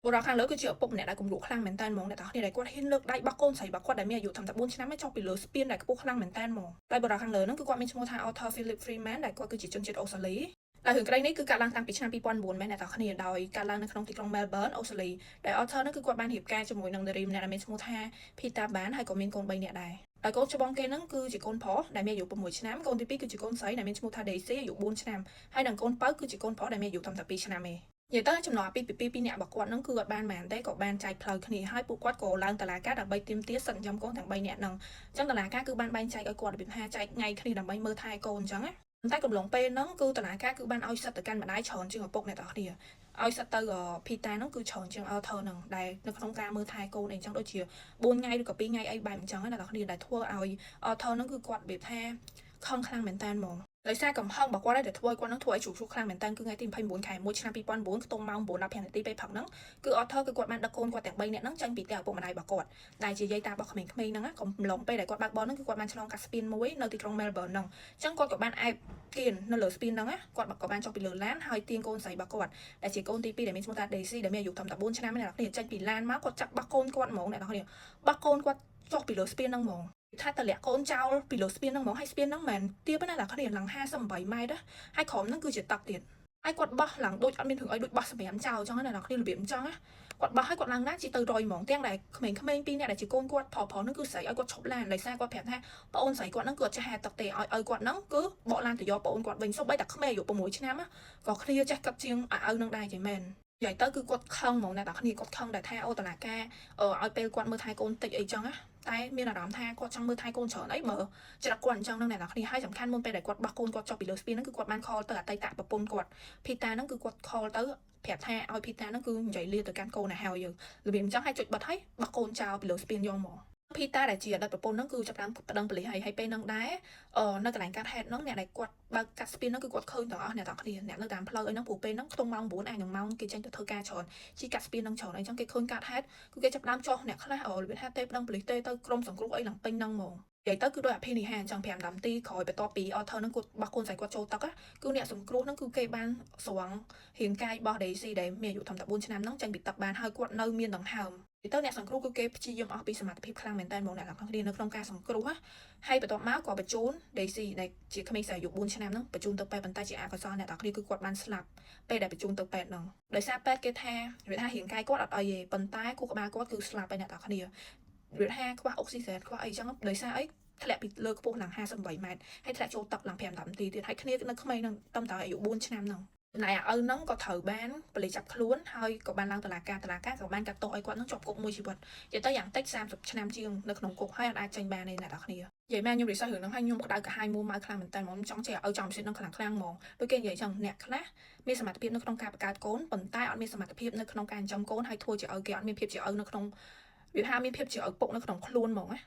បុរសខាងលើគឺជាឪពុកម្នាក់ដែលគំរក់ខ្លាំងមែនតើហ្មងអ្នកទាំងគ្នាដែលគាត់ហ៊ានលើកដៃបោះកូនស្រីរបស់គាត់ដែលមានអាយុត្រឹមតែ4ឆ្នាំឯងចុះពីលើស្ពានដែលខ្ពស់ខ្លាំងមែនតើហ្មងតែបុរសខាងលើហ្នឹងគឺគាត់មានឈ្មោះថា Arthur Philip Freeman ដែលគាត់គឺជាជនជាតិអូស្ត្រាលីដែលរឿងក្តីនេះគឺកើតឡើងតាំងពីឆ្នាំ2009មែនអ្នកទាំងគ្នាដោយកើតឡើងនៅក្នុងទីក្រុង Melbourne អូស្ត្រាលីដែល Arthur ហ្នឹងគឺគាត់បានរៀបការជាមួយនឹងនារីម្នាក់ដែលមានឈ្មោះថា Peter Ban ហើយក៏មានកូន3នាក់ដែរហើយកូនច្បងគេហ្នឹងគឺជាកូនប្រុសដែលមានអាយុ6ឆ្នាំកូនទី2គឺជាកូនស្រីដែលមានឈ្មោះថា Daisy អាយុ4ឆ្នាំហើយនិងកូនបើគឺជាកូនប្រុសដែលមានអាយុត្រឹមតែ2ឆ្នាំឯងនិយាយទៅចំណងអាពាហ៍ពិពាហ៍ពីរនាក់របស់គាត់ហ្នឹងគឺអត់បានមែនទេក៏បានចែកផ្លូវគ្នាហើយពួកគាត់ក៏ឡើងតុលាការដើម្បីទាមទារសិទ្ធិចិញ្ចឹមកូនទាំង3នាក់ហ្នឹងអញ្ចឹងតុលាការគឺបានបែងចែកឲ្យគាត់របៀបថាចែកថ្ងៃគ្នាដើម្បីមើលថែកូនអញ្ចឹងណាតែកំឡុងពេលហ្នឹងគឺតុលាការគឺបានឲ្យសិទ្ធិទៅកាន់ម្ដាយច្រើនជាងឪពុកអ្នកទាំងគ្នាឲ្យសិទ្ធិទៅPeterហ្នឹងគឺច្រើនជាងArthurហ្នឹងដែលនៅក្នុងការមើលថែកូនអីចឹងដូចជា4ថ្ងៃឬក៏2ថ្ងៃអីបែបអញ្ចឹងណាអ្នកទាំងគ្នាដែលធ្វើឲ្យArthurហ្នឹងគឺគាត់របៀបថាខឹងខ្លាំងមែនតើហ្មងដោយសារកំហឹងរបស់គាត់ដែលធ្វើឲ្យគាត់នឹងធ្វើឲ្យជ្រុះខ្លាំងមែនតើគឺថ្ងៃទី29ខែ1ឆ្នាំ2009ខ្ទង់ម៉ោង9:15នាទីពេលព្រឹកហ្នឹងគឺ Arthur គឺគាត់បានដឹកកូនគាត់ទាំង3នាក់ហ្នឹងចេញពីផ្ទះឪពុកម្ដាយរបស់គាត់ដែលជាយាយតារបស់ក្មេងៗហ្នឹងកំឡុងពេលដែលគាត់បើកបរហ្នឹងគឺគាត់បានឆ្លងកាត់ស្ពានមួយនៅទីក្រុង Melbourne ហ្នឹងអញ្ចឹងគាត់ក៏បានអែបគៀននៅលើស្ពានហ្នឹងគាត់ក៏បានចុះពីលើឡានហើយទាញកូនស្រីរបស់គាត់ដែលជាកូនទី2ដែលមានឈ្មោះថា Daisy ដែលមានអាយុត្រឹមតែ4ឆ្នាំអ្នកនរគ្នាចេញពីឡានមកគាត់ចាប់បោះកូនគាត់ហ្មងអ្នកនរគ្នាបោះកូនគាត់ចុះពីលើស្ពានហ្នឹងហ្មងថាតលាក់កូនចោលពីលើស្ពានហ្នឹងហ្មងហើយស្ពានហ្នឹងមិនទៀបណាអ្នកគ្នាឡើង58ម៉ែត្រហើយក្រោមហ្នឹងគឺជាទឹកទៀតហើយគាត់បោះឡើងដូចអត់មានរឿងអីដូចបោះសម្រាមចោលអញ្ចឹងណាអ្នកគ្នារបៀបអញ្ចឹងគាត់បោះហើយគាត់ឡើងណាជីទៅរយហ្មងទាំងដែលក្មេងៗពីរនាក់ដែលជាកូនគាត់ប្រុសហ្នឹងគឺស្រីឲ្យគាត់ឈប់ឡានដោយសារគាត់ប្រាប់ថាប្អូនស្រីគាត់ហ្នឹងគឺអត់ចេះហែទឹកទេឲ្យគាត់ហ្នឹងគឺបកឡានទៅយកប្អូនគាត់វិញសូម្បីតែក្មេងអាយុ6ឆ្នាំក៏គ្នាចេះកាត់ជាងឲ្យនឹងដែរចេះមែននិយាយទៅគឺគាត់ខឹងហ្មងអ្នកទាំងគ្នាគាត់ខឹងតែថាអូតឡាការឲ្យពេលគាត់មើលថែកូនតិចអីចឹងតែមានអារម្មណ៍ថាគាត់ចង់មើលថែកូនច្រើនអីមើលច្រឹកគាត់អញ្ចឹងហ្នឹងអ្នកទាំងគ្នាហើយសំខាន់មុនពេលដែលគាត់បោះកូនគាត់ចុះពីលើស្ពានហ្នឹងគឺគាត់បាន call ទៅអតីតប្រពន្ធគាត់ Peter ហ្នឹងគឺគាត់ call ទៅប្រាប់ថាឲ្យ Peter ហ្នឹងគឺនិយាយលាទៅកាន់កូនឲ្យហើយយើងរបៀបអញ្ចឹងឲ្យចុចបិទឲ្យបោះកូនចោលពីលើស្ពានយកមក Peter ដែលជាអតីតប្រពន្ធហ្នឹងគឺចាប់ផ្ដើមប្តឹងប៉ូលីសហើយពេលហ្នឹងដែរនៅកន្លែងកាត់ហេតុហ្នឹងអ្នកដែលគាត់បើកកាត់ស្ពានហ្នឹងគឺគាត់ឃើញទាំងអស់អ្នកទាំងគ្នាអ្នកនៅតាមផ្លូវអីហ្នឹងព្រោះពេលហ្នឹងខ្ទង់ម៉ោង9អាចនឹងម៉ោងគេចេញទៅធ្វើការច្រើនជីកាត់ស្ពានហ្នឹងច្រើនអីចឹងគេឃើញកាត់ហេតុគឺគេចាប់ផ្ដើមចោះអ្នកខ្លះរបៀបថាទេប្តឹងប៉ូលីសទេទៅក្រុមសង្គ្រោះអីឡើងពេញហ្នឹងហ្មងនិយាយទៅគឺដោយអភិនិហាអញ្ចឹង5 10នាទីក្រោយបន្ទាប់ពី Arthur ហ្នឹងគាត់បោះកូនស្រីគាត់ចូលទឹកគឺអ្នកសង្គ្រោះហ្នឹងគឺគេបានស្រង់រាងកាយរបស់ Daisy ដែលមានអាយុត្រឹមតែ4ឆ្នាំហ្នឹងចេញពីទឹកបានហើយគាត់នៅមានដង្ហើមទៅអ្នកសង្គ្រោះគឺគេព្យាយាមអស់ពីសមត្ថភាពខ្លាំងមែនតើហ្មងអ្នកទាំងគ្នានៅក្នុងការសង្គ្រោះហើយបន្ទាប់មកក៏បញ្ជូន Daisy ដែលជាក្មេងស្រីអាយុ4ឆ្នាំហ្នឹងបញ្ជូនទៅពេទ្យប៉ុន្តែជាអកុសលអ្នកទាំងគ្នាគឺគាត់បានស្លាប់ពេលដែលបញ្ជូនទៅពេទ្យហ្នឹងដោយសារពេទ្យគេថារាងកាយគាត់អត់អីទេប៉ុន្តែខួរក្បាលគាត់គឺស្លាប់ហើយអ្នកទាំងគ្នាវាថាខ្វះអុកស៊ីហ្សែនខ្វះអីចឹងដោយសារអីធ្លាក់ពីលើខ្ពស់ឡើង58ម៉ែត្រហើយធ្លាក់ចូលទឹកឡើង5 10នាទីទៀតហើយគ្នានៅក្មេងហ្នឹងត្រឹមតែអាយុ4ឆ្នាំហ្នឹងចំណែកឪហ្នឹងក៏ត្រូវបានប៉ូលីសចាប់ខ្លួនហើយក៏បានឡើងតុលាការក៏បានកាត់ទោសឲ្យគាត់នឹងជាប់គុកមួយជីវិតនិយាយទៅយ៉ាងតិច30ឆ្នាំជាងនៅក្នុងគុកហើយអាចចេញបានទេអ្នកនរគ្នានិយាយមែនខ្ញុំរិះសើរឿងហ្នឹងហើយខ្ញុំក្តៅក្រហាយមួម៉ៅខ្លាំងមែនតើហ្មងចង់ចេះឲ្យចំសិទ្ធនឹងខ្លាំងហ្មងដូចគេនិយាយចឹងអ្នកខ្លះមានសមត្ថភាពនៅក្នុងការបង្កើតកូនប៉ុន្តែអត់មានសមត្ថភាពនៅក្នុងការចិញ្ចឹមកូនហើយធ្វើជាឪគេអត់មានភាពជាឪនៅក្នុងវាថាមានភាពជាឪពុកនៅក្នុងខ្លួនហ្មងណា